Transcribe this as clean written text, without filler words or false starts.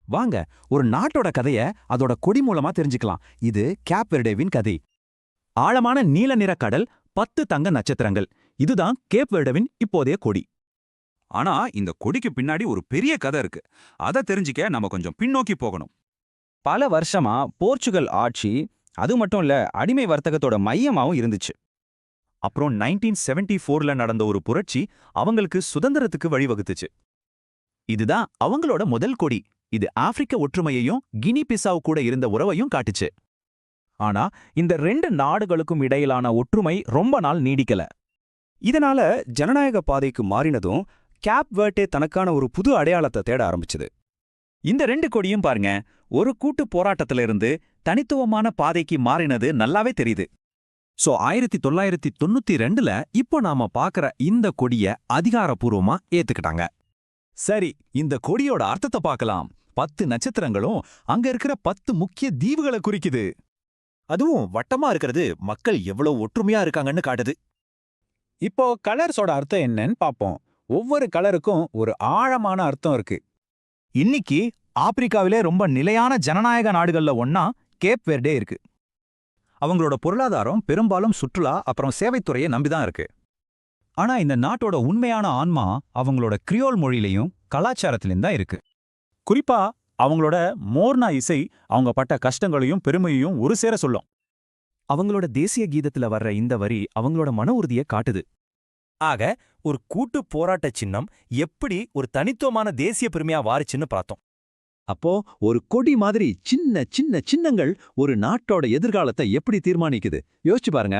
வாங்க, ஒரு நாட்டோட கதைய அதோட கொடி மூலமா தெரிஞ்சுக்கலாம். இது கேப் வெர்டேவின் கதை. ஆழமான நீல நிற கடல், 10 தங்க நட்சத்திரங்கள். இதுதான் கேப் வெர்டேவின் இப்போதைய கொடி. ஆனா இந்த கொடிக்கு பின்னாடி ஒரு பெரிய கதை இருக்கு. அதை தெரிஞ்சுக்க நம்ம கொஞ்சம் பின்னோக்கி போகணும். பல வருஷமா போர்ச்சுகல் ஆட்சி, அது மட்டும் இல்ல அடிமை வர்த்தகத்தோட மையமாவும் இருந்துச்சு. அப்புறம் 1974ல நடந்த ஒரு புரட்சி அவங்களுக்கு சுதந்திரத்துக்கு வழிவகுத்துச்சு. இதுதான் அவங்களோட முதல் கொடி. இது ஆப்பிரிக்க ஒற்றுமையையும் கினி பிசாவ் கூட இருந்த உறவையும் காட்டுச்சு. ஆனா இந்த 2 நாடுகளுக்கும் இடையிலான ஒற்றுமை ரொம்ப நாள் நீடிக்கல. இதனால ஜனநாயக பாதைக்கு மாறினதும் கேப் வேர்டே தனக்கான ஒரு புது அடையாளத்தை தேட ஆரம்பிச்சது. இந்த 2 கொடியும் பாருங்க, ஒரு கூட்டு போராட்டத்துல இருந்து தனித்துவமான பாதைக்கு மாறினது நல்லாவே தெரியுது. சோ 1992ல இப்போ நாம பாக்குற இந்த கொடிய அதிகாரப்பூர்வமா ஏத்துக்கிட்டாங்க. சரி, இந்த கொடியோட அர்த்தத்தை பார்க்கலாம். 10 நட்சத்திரங்களும் அங்க இருக்கிற 10 முக்கிய தீவுகளை குறிக்குது. அதுவும் வட்டமா இருக்கிறது மக்கள் எவ்வளவு ஒற்றுமையா இருக்காங்கன்னு காட்டுது. இப்போ கலர்ஸோட அர்த்தம் என்னன்னு பாப்போம். ஒவ்வொரு கலருக்கும் ஒரு ஆழமான அர்த்தம் இருக்கு. இன்னைக்கு ஆப்பிரிக்காவிலே ரொம்ப நிலையான ஜனநாயக நாடுகள்ல ஒன்னா கேப் வெர்டே இருக்கு. அவங்களோட பொருளாதாரம் பெரும்பாலும் சுற்றுலா அப்புறம் சேவைத்துறையை நம்பிதான் இருக்கு. ஆனா இந்த நாட்டோட உண்மையான ஆன்மா அவங்களோட கிரியோல் மொழியிலையும் கலாச்சாரத்திலும் தான் இருக்கு. குறிப்பா அவங்களோட மோர்னா இசை அவங்க பட்ட கஷ்டங்களையும் பெருமையையும் ஒரு சேர சொல்லும். அவங்களோட தேசிய கீதத்துல வர்ற இந்த வரி அவங்களோட மன உறுதியை காட்டுது. ஆக ஒரு கூட்டு போராட்ட சின்னம் எப்படி ஒரு தனித்துவமான தேசிய பெருமையா வாரிச்சுன்னு பார்த்தோம். அப்போ ஒரு கொடி மாதிரி சின்ன சின்ன சின்னங்கள் ஒரு நாட்டோட எதிர்காலத்தை எப்படி தீர்மானிக்குது யோசிச்சு பாருங்க.